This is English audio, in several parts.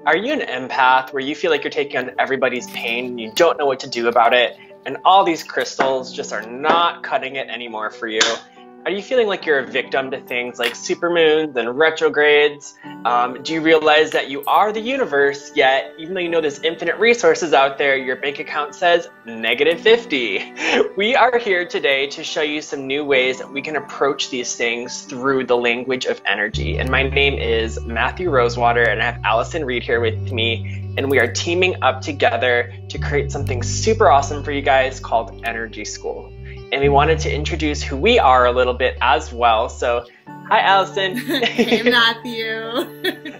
Are you an empath where you feel like you're taking on everybody's pain and you don't know what to do about it, and all these crystals just are not cutting it anymore for you? Are you feeling like you're a victim to things like supermoons and retrogrades? Do you realize that you are the universe, yet even though you know there's infinite resources out there, your bank account says -50? We are here today to show you some new ways that we can approach these things through the language of energy. And my name is Matthew Rosewater, and I have Allison Reed here with me, and we are teaming up together to create something super awesome for you guys called Energy School. And we wanted to introduce who we are a little bit as well. So, hi, Allison. Hey, Matthew.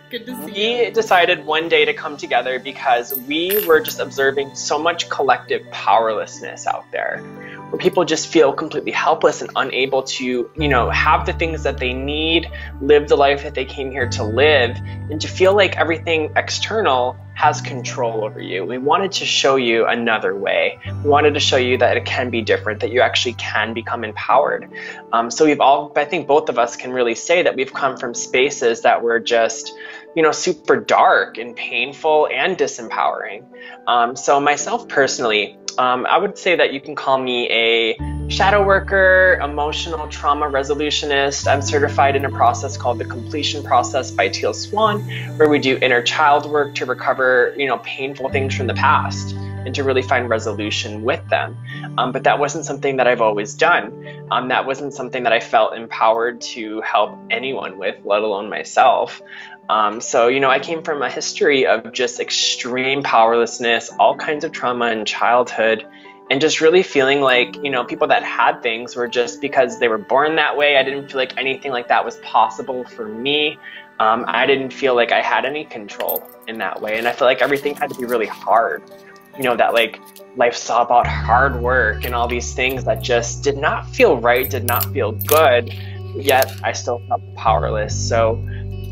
Good to see you. We decided one day to come together because we were just observing so much collective powerlessness out there, where people just feel completely helpless and unable to, have the things that they need, live the life that they came here to live, and to feel like everything external has control over you. We wanted to show you another way. We wanted to show you that it can be different, that you actually can become empowered. So I think both of us can really say that we've come from spaces that were just, super dark and painful and disempowering. So myself personally, I would say that you can call me a shadow worker, emotional trauma resolutionist. I'm certified in a process called the completion process by Teal Swan, where we do inner child work to recover, painful things from the past and to really find resolution with them. But that wasn't something that I've always done. That wasn't something that I felt empowered to help anyone with, let alone myself. So, I came from a history of just extreme powerlessness, all kinds of trauma in childhood, and just really feeling like, people that had things were just because they were born that way. I didn't feel like anything like that was possible for me. I didn't feel like I had any control in that way. And I feel like everything had to be really hard. That like life's all about hard work and all these things that just did not feel right, did not feel good, yet I still felt powerless. So,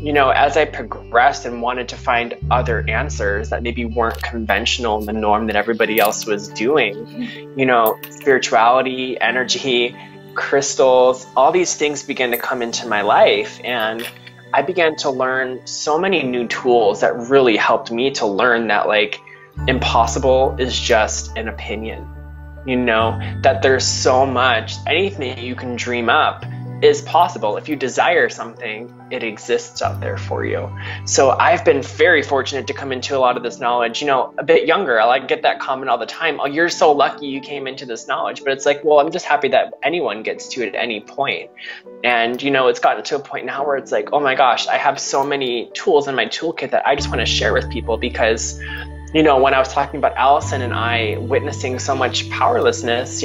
as I progressed and wanted to find other answers that maybe weren't conventional in the norm that everybody else was doing, spirituality, energy, crystals, all these things began to come into my life. And I began to learn so many new tools that really helped me to learn that impossible is just an opinion, that there's so much, anything you can dream up is possible. If you desire something, it exists out there for you. So I've been very fortunate to come into a lot of this knowledge, a bit younger. I get that comment all the time. Oh, you're so lucky you came into this knowledge. But it's like, well, I'm just happy that anyone gets to it at any point. And, it's gotten to a point now where it's like, oh my gosh, I have so many tools in my toolkit that I just want to share with people because when I was talking about Allison and I witnessing so much powerlessness,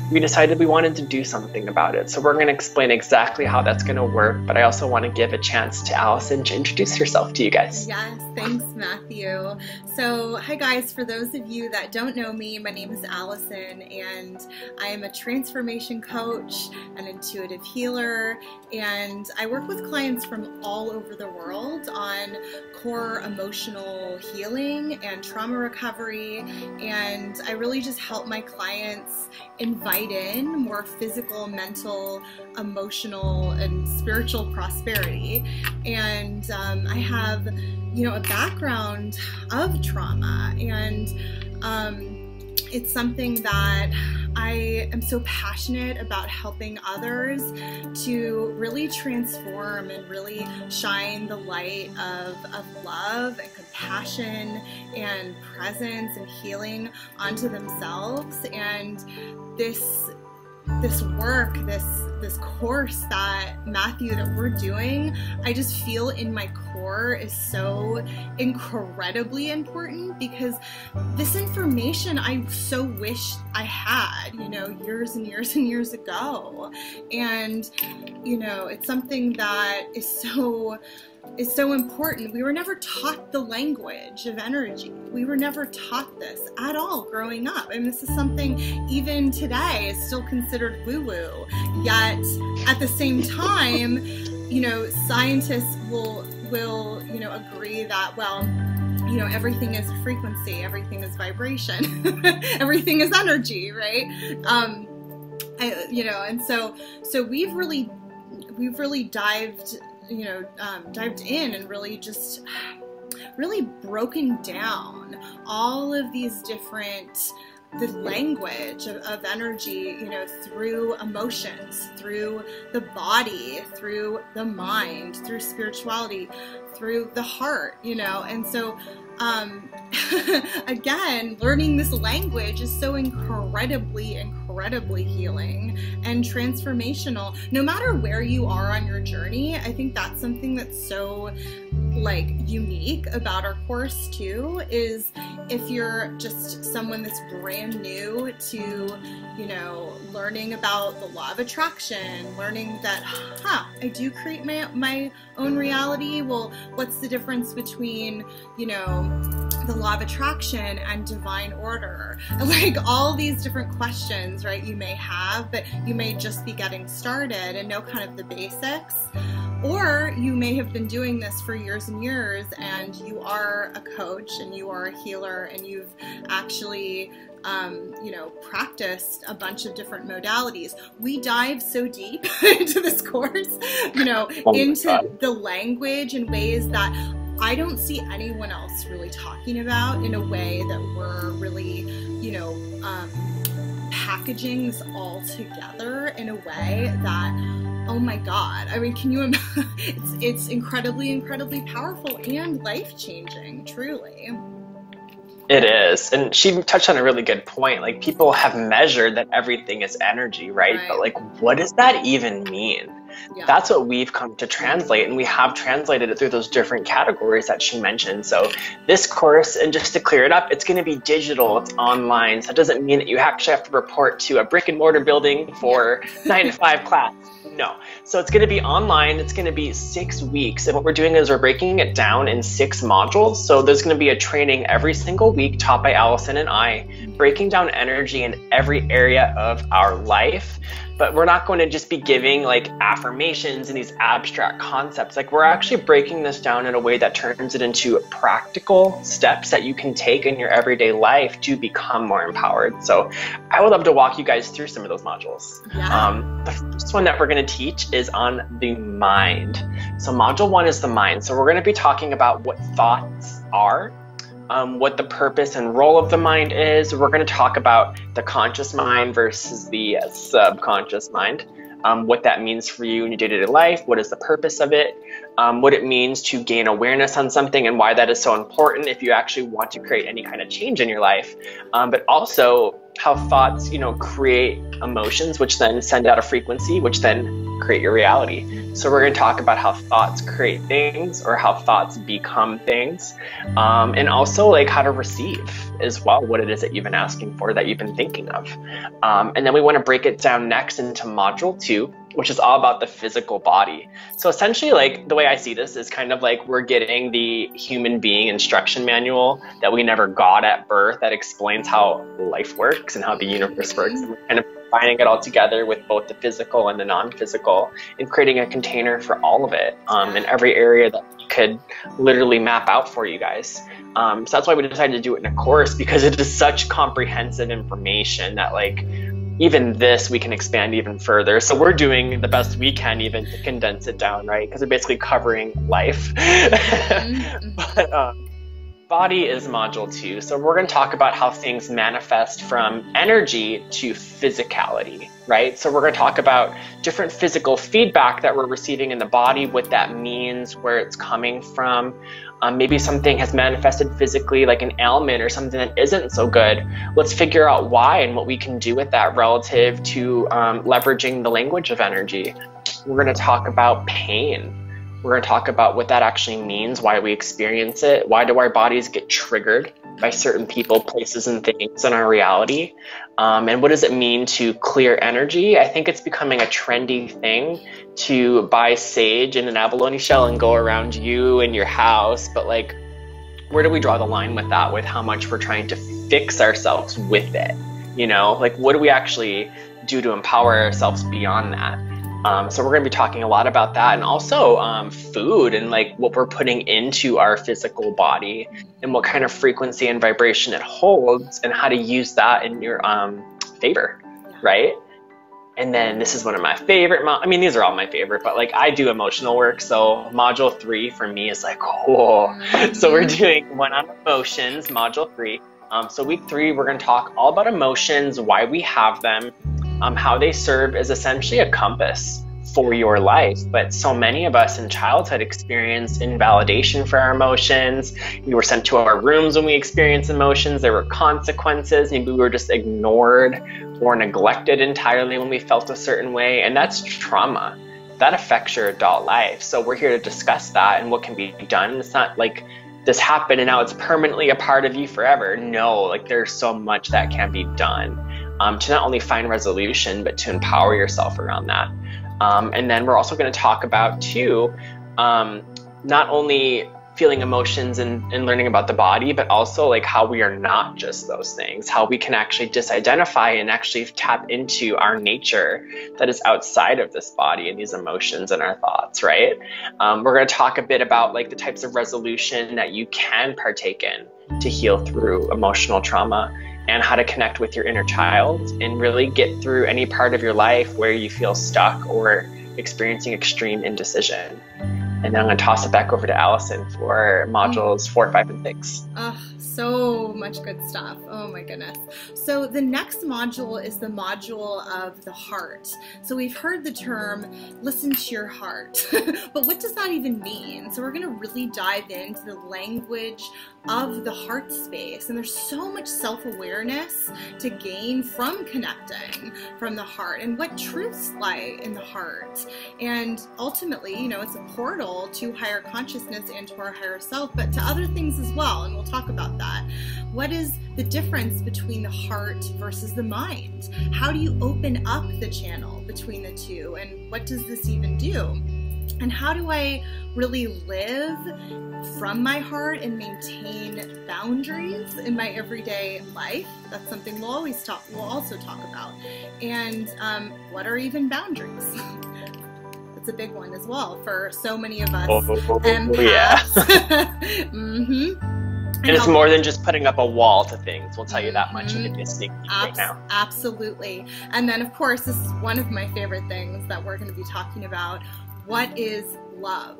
we decided we wanted to do something about it. So we're going to explain exactly how that's going to work. But I also want to give a chance to Allison to introduce herself to you guys. Yes, thanks, Matthew. So, hi guys. For those of you that don't know me, my name is Allison, and I am a transformation coach, an intuitive healer, and I work with clients from all over the world on core emotional healing and trauma recovery, and I really just help my clients invite in more physical, mental, emotional, and spiritual prosperity. And I have, a background of trauma, and it's something that I am so passionate about helping others to really transform and really shine the light of love and compassion and presence and healing onto themselves. And this work, this course that Matthew, that we're doing, I just feel in my core is so incredibly important, because this information I so wish I had, years and years and years ago. And, it's something that is so important. We were never taught the language of energy. We were never taught this at all growing up. And this is something even today is still considered woo-woo. Yet at the same time, scientists will agree that, well, everything is frequency, everything is vibration, everything is energy, right? And so we've really dived in and really just really broken down all of these different, the language of energy, you know, through emotions, through the body, through the mind, through spirituality, through the heart, you know. And so again, learning this language is so incredibly healing and transformational. No matter where you are on your journey, I think that's something that's so like unique about our course too, is if you're just someone that's brand new to, you know, learning about the law of attraction, learning that, I do create my own reality. Well, what's the difference between, you know, the law of attraction and divine order? Like all these different questions, right, you may have, but you may just be getting started and know kind of the basics. Or you may have been doing this for years and years, and you are a coach and you are a healer, and you've actually you know, practiced a bunch of different modalities. We dive so deep into this course, you know, into the language in ways that I don't see anyone else really talking about, in a way that we're really, you know, packaging this all together in a way that, oh my God, I mean, can you imagine? It's incredibly powerful and life-changing, truly. It is. And she touched on a really good point. Like, people have measured that everything is energy, right? But like, what does that even mean? Yeah. That's what we've come to translate, and we have translated it through those different categories that she mentioned. So this course, and just to clear it up, it's going to be digital, it's online. So that doesn't mean that you actually have to report to a brick and mortar building for 9 to 5 class. No. So it's going to be online. It's going to be 6 weeks. And what we're doing is we're breaking it down in 6 modules. So there's going to be a training every single week taught by Allison and I, breaking down energy in every area of our life. But we're not going to just be giving like affirmations and these abstract concepts. Like, we're actually breaking this down in a way that turns it into practical steps that you can take in your everyday life to become more empowered. So I would love to walk you guys through some of those modules. Yeah. The first one that we're going to teach is on the mind. So module 1 is the mind. So we're going to be talking about what thoughts are, what the purpose and role of the mind is. We're going to talk about the conscious mind versus the subconscious mind, what that means for you in your day-to-day life, what is the purpose of it, what it means to gain awareness on something, and why that is so important if you actually want to create any kind of change in your life, but also how thoughts, you know, create emotions, which then send out a frequency, which then create your reality. So we're going to talk about how thoughts create things, or how thoughts become things, and also like how to receive as well, what it is that you've been asking for, that you've been thinking of. And then we want to break it down next into module 2, which is all about the physical body. So essentially, like, the way I see this is kind of like we're getting the human being instruction manual that we never got at birth, that explains how life works and how the universe works. And we're kind of combining it all together with both the physical and the non-physical, and creating a container for all of it, in every area that we could literally map out for you guys. So that's why we decided to do it in a course, because it is such comprehensive information that, like, even this we can expand even further. So we're doing the best we can even to condense it down, right? Because we're basically covering life. But body is module 2. So we're going to talk about how things manifest from energy to physicality, right? So we're going to talk about different physical feedback that we're receiving in the body, what that means, where it's coming from. Maybe something has manifested physically, like an ailment or something that isn't so good. Let's figure out why and what we can do with that relative to leveraging the language of energy. We're going to talk about pain. We're going to talk about what that actually means, why we experience it, why do our bodies get triggered by certain people, places, and things in our reality, and what does it mean to clear energy. I think it's becoming a trendy thing to buy sage in an abalone shell and go around you and your house, but like, where do we draw the line with that, with how much we're trying to fix ourselves with it? You know, like, what do we actually do to empower ourselves beyond that? So we're going to be talking a lot about that, and also food, and like what we're putting into our physical body, and what kind of frequency and vibration it holds, and how to use that in your favor, right? And then this is one of my favorite, I mean, these are all my favorite, but like I do emotional work. So module 3 for me is like, whoa. So we're doing one on emotions, module 3. So week 3, we're going to talk all about emotions, why we have them, how they serve as essentially a compass for your life. But so many of us in childhood experienced invalidation for our emotions. We were sent to our rooms when we experienced emotions. There were consequences. Maybe we were just ignored or neglected entirely when we felt a certain way. And that's trauma. That affects your adult life. So we're here to discuss that and what can be done. It's not like this happened and now it's permanently a part of you forever. No, like there's so much that can be done to not only find resolution, but to empower yourself around that. And then we're also going to talk about too, not only feeling emotions and learning about the body, but also like how we are not just those things, how we can actually disidentify and actually tap into our nature that is outside of this body and these emotions and our thoughts, right? We're going to talk a bit about like the types of resolution that you can partake in to heal through emotional trauma, and how to connect with your inner child and really get through any part of your life where you feel stuck or experiencing extreme indecision. And then I'm going to toss it back over to Allison for modules 4, 5, and 6. So much good stuff. Oh my goodness. So the next module is the module of the heart. So we've heard the term listen to your heart, but what does that even mean? So we're going to really dive into the language of the heart space. And there's so much self-awareness to gain from connecting from the heart and what truths lie in the heart. And ultimately, you know, it's a portal to higher consciousness and to our higher self, but to other things as well. And we'll talk about that. What is the difference between the heart versus the mind? How do you open up the channel between the two? And what does this even do? And how do I really live from my heart and maintain boundaries in my everyday life? That's something we'll also talk about. And what are even boundaries? That's a big one as well for so many of us. Yeah. And it's more than just putting up a wall to things. We'll tell you that much and give you a sneak peek right now. Absolutely. And then, of course, this is one of my favorite things that we're going to be talking about. What is love?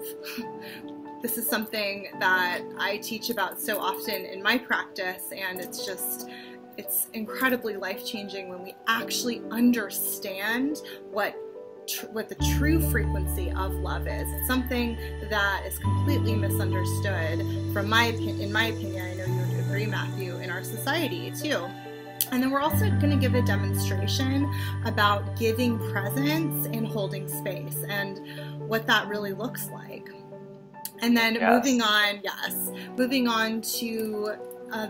This is something that I teach about so often in my practice, and it's incredibly life-changing when we actually understand what the true frequency of love is. It's something that is completely misunderstood in my opinion. I know you would agree, Matthew, in our society too. And then we're also going to give a demonstration about giving presence and holding space and what that really looks like. And then moving on to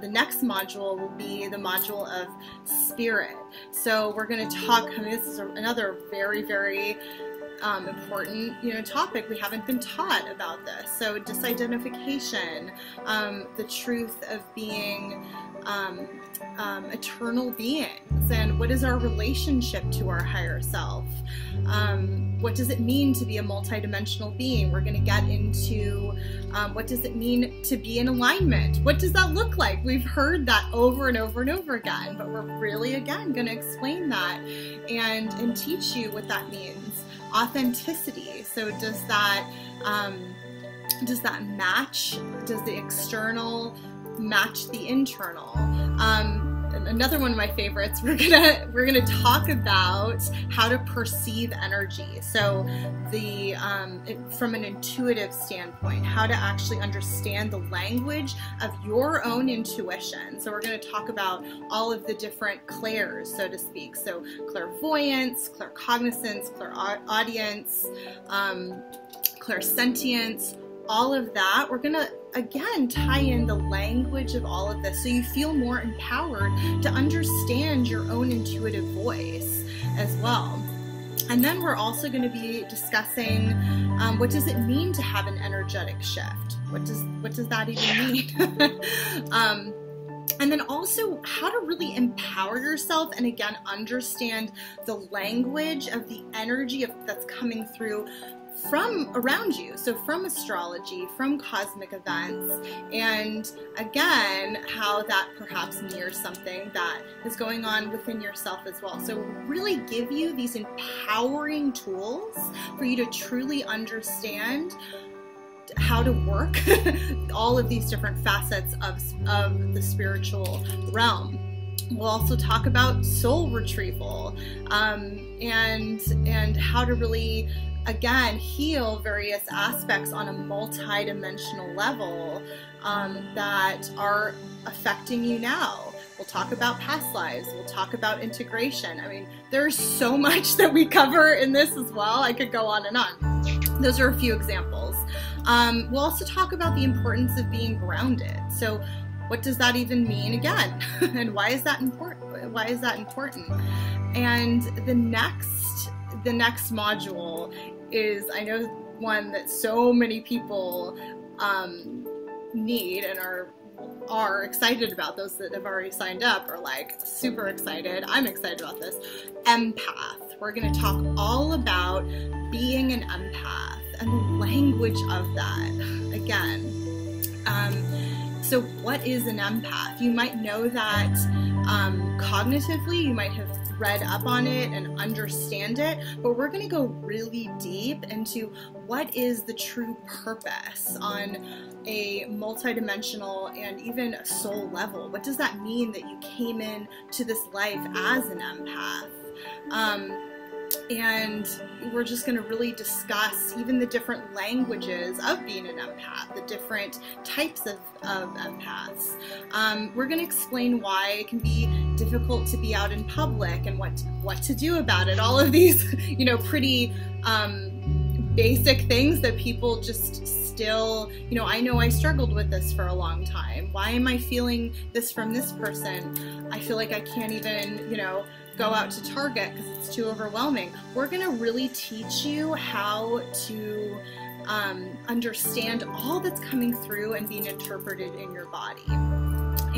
the next module will be the module of spirit. So we're going to talk, this is another very, very important, topic. We haven't been taught about this. So disidentification, the truth of being eternal beings, and what is our relationship to our higher self? What does it mean to be a multidimensional being? We're going to get into what does it mean to be in alignment? What does that look like? We've heard that over and over and over again, but we're really, again, going to explain that and teach you what that means. Authenticity. So does that match? Does the external match the internal? Another one of my favorites, we're gonna talk about how to perceive energy. So from an intuitive standpoint, how to actually understand the language of your own intuition. So we're going to talk about all of the different clairs, so to speak. So clairvoyance, claircognizance, clairaudience, clairsentience, all of that. We're going to, again, tie in the language of all of this so you feel more empowered to understand your own intuitive voice as well. And then we're also going to be discussing what does it mean to have an energetic shift? What does that even mean? And then also how to really empower yourself and, again, understand the language of the energy that's coming through from around you. So from astrology, from cosmic events, and again, how that perhaps mirrors something that is going on within yourself as well. So really give you these empowering tools for you to truly understand how to work all of these different facets of the spiritual realm. We'll also talk about soul retrieval, and how to really, again, heal various aspects on a multi-dimensional level that are affecting you now. We'll talk about past lives. We'll talk about integration. I mean, there's so much that we cover in this as well. I could go on and on. Those are a few examples. We'll also talk about the importance of being grounded. So what does that even mean again? And why is that important? Why is that important? And the next module is, I know, one that so many people need and are excited about. Those that have already signed up are like super excited. I'm excited about this. Empath. We're going to talk all about being an empath and the language of that again. So what is an empath? You might know that cognitively, you might have read up on it and understand it, but we're going to go really deep into what is the true purpose on a multidimensional and even a soul level. What does that mean that you came in to this life as an empath? And we're just going to really discuss even the different languages of being an empath, the different types of empaths. We're going to explain why it can be difficult to be out in public and what to do about it. All of these, pretty basic things that people just still, I know I struggled with this for a long time. Why am I feeling this from this person? I feel like I can't even, go out to Target because it's too overwhelming. We're going to really teach you how to understand all that's coming through and being interpreted in your body.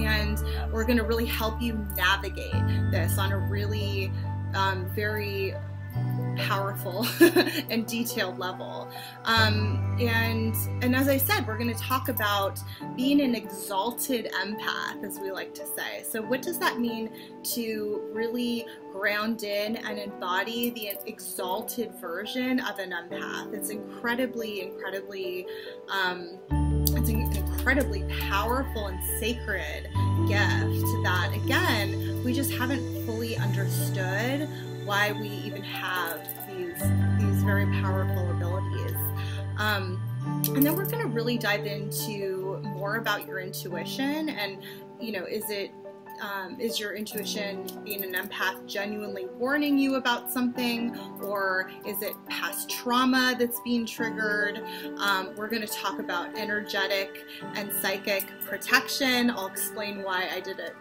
And we're going to really help you navigate this on a really very powerful and detailed level. And as I said, we're going to talk about being an exalted empath, as we like to say. So what does that mean to really ground in and embody the exalted version of an empath? It's incredibly powerful and sacred gift that, again, we just haven't fully understood why we even have these very powerful abilities. And then we're going to really dive into more about your intuition and, is your intuition, being an empath, genuinely warning you about something, or is it past trauma that's being triggered? We're going to talk about energetic and psychic protection. I'll explain why I did it.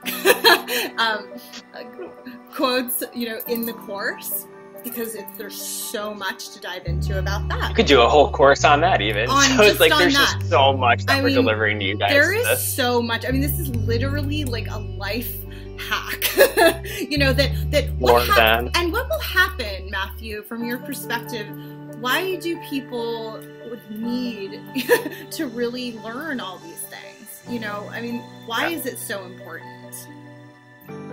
Quotes, in the course, because there's so much to dive into about that. You could do a whole course on that even. So it's like there's just so much that we're delivering to you guys. There is so much. I mean, this is literally like a life hack. And what will happen, Matthew, from your perspective? Why do people would need to really learn all these things? Why is it so important?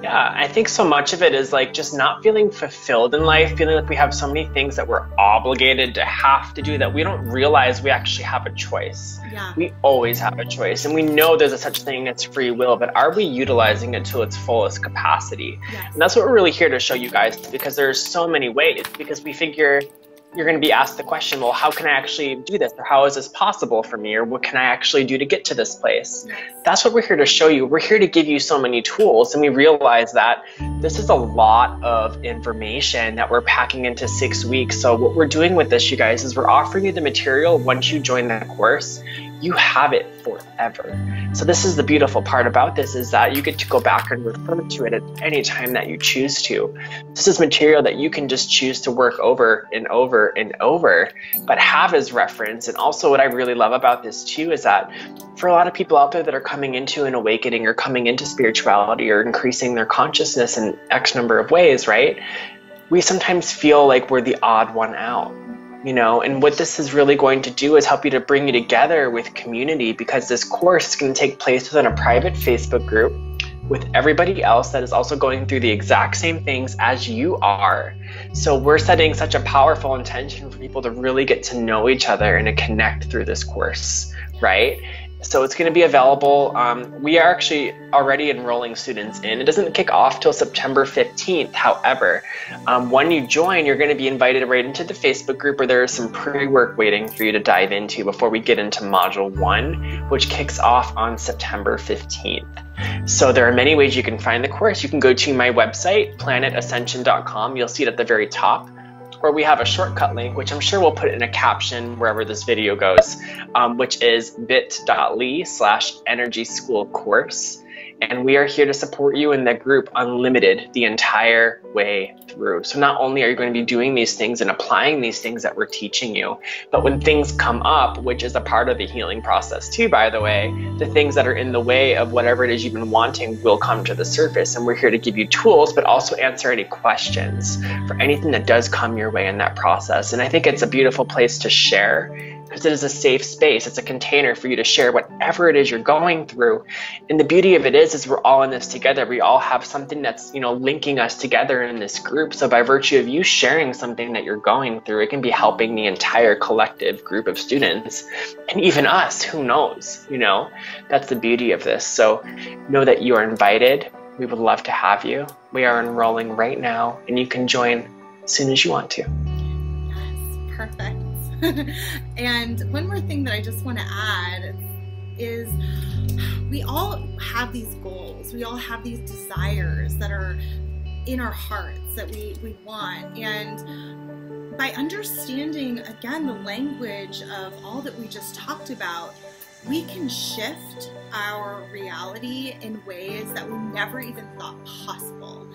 Yeah, I think so much of it is like just not feeling fulfilled in life, feeling like we have so many things that we're obligated to have to do that we don't realize we actually have a choice. Yeah. We always have a choice, and we know there's a such thing as free will, but are we utilizing it to its fullest capacity? Yes. And that's what we're really here to show you guys, because there's so many ways, because we figure you're going to be asked the question, well, how can I actually do this? Or how is this possible for me? Or what can I actually do to get to this place? Yes. That's what we're here to show you. We're here to give you so many tools. And we realize that this is a lot of information that we're packing into 6 weeks. So what we're doing with this, you guys, is we're offering you the material. Once you join the course, you have it forever. So this is the beautiful part about this, is that you get to go back and refer to it at any time that you choose to. This is material that you can just choose to work over and over and over, but have as reference. And also what I really love about this too is that for a lot of people out there that are coming into an awakening or coming into spirituality or increasing their consciousness in X number of ways, right? We sometimes feel like we're the odd one out. you know, and what this is really going to do is help you to bring you together with community, because this course is going to take place within a private Facebook group with everybody else that is also going through the exact same things as you are. So we're setting such a powerful intention for people to really get to know each other and to connect through this course, right? So it's going to be available. We are actually already enrolling students in. It doesn't kick off till September 15th. However, when you join, you're going to be invited right into the Facebook group where there is some pre-work waiting for you to dive into before we get into Module 1, which kicks off on September 15th. So there are many ways you can find the course. You can go to my website, planetascension.com. You'll see it at the very top. Or we have a shortcut link, which I'm sure we'll put in a caption wherever this video goes, which is bit.ly/energy school course. And we are here to support you in the group unlimited the entire way through. So not only are you going to be doing these things and applying these things that we're teaching you, but when things come up, which is a part of the healing process too, by the way, the things that are in the way of whatever it is you've been wanting will come to the surface. And we're here to give you tools, but also answer any questions for anything that does come your way in that process. And I think it's a beautiful place to share, because it is a safe space. It's a container for you to share whatever it is you're going through. And the beauty of it is we're all in this together. We all have something that's, you know, linking us together in this group. So by virtue of you sharing something that you're going through, it can be helping the entire collective group of students, and even us, who knows, you know, that's the beauty of this. So know that you are invited. We would love to have you. We are enrolling right now, and you can join as soon as you want to. Yes, perfect. And one more thing that I just want to add is we all have these goals. We all have these desires that are in our hearts that we want. And by understanding, again, the language of all that we just talked about, we can shift our reality in ways that we never even thought possible.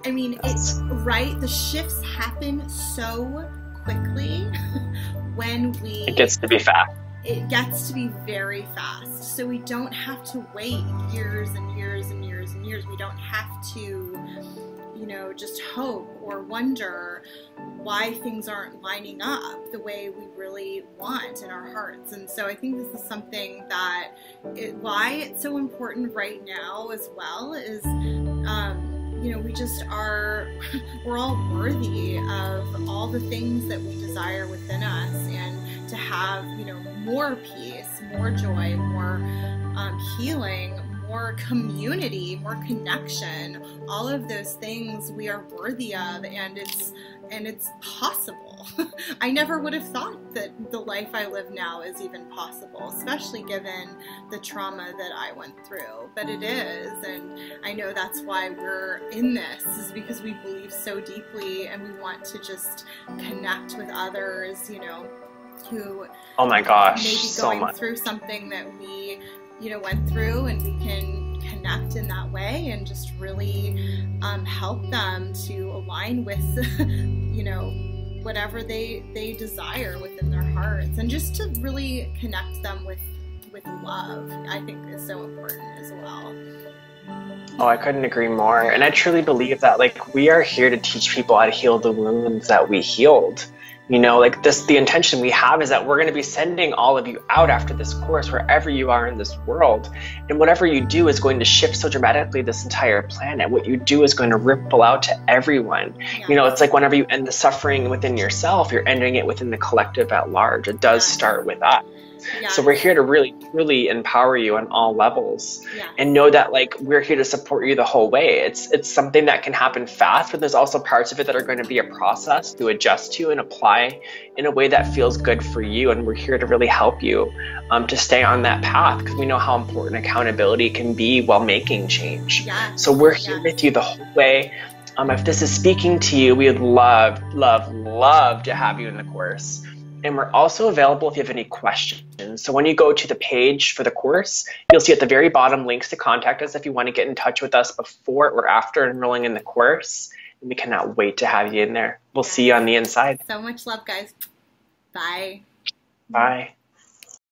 I mean, it's right. The shifts happen so quickly when it gets to be fast. It gets to be very fast. So we don't have to wait years and years and years and years. We don't have to, you know, just hope or wonder why things aren't lining up the way we really want in our hearts. And so I think this is something that why it's so important right now as well is, you know, we're all worthy of all the things that we desire within us, and to have, you know, more peace, more joy, more healing, more community, more connection, all of those things we are worthy of, and it's possible. I never would have thought that the life I live now is even possible, especially given the trauma that I went through, but it is. And I know that's why we're in this, is because we believe so deeply, and we want to just connect with others, you know, who oh my gosh, may be going through something that we, you know, went through, and we can connect in that way and just really help them to align with, you know, whatever they desire within their hearts, and just to really connect them with love, I think is so important as well. Oh, I couldn't agree more. And I truly believe that, like, we are here to teach people how to heal the wounds that we healed. You know, like the intention we have is that we're going to be sending all of you out after this course, wherever you are in this world. And whatever you do is going to shift so dramatically this entire planet. What you do is going to ripple out to everyone. Yeah. You know, it's like whenever you end the suffering within yourself, you're ending it within the collective at large. It does start with us. Yeah. So we're here to really, really empower you on all levels, and know that, like, we're here to support you the whole way. It's something that can happen fast, but there's also parts of it that are going to be a process to adjust to and apply in a way that feels good for you. And we're here to really help you to stay on that path, because we know how important accountability can be while making change. So we're here with you the whole way. If this is speaking to you, we would love, love, love to have you in the course. And we're also available if you have any questions. So when you go to the page for the course, you'll see at the very bottom links to contact us if you want to get in touch with us before or after enrolling in the course. And we cannot wait to have you in there. We'll see you on the inside. So much love, guys. Bye. Bye.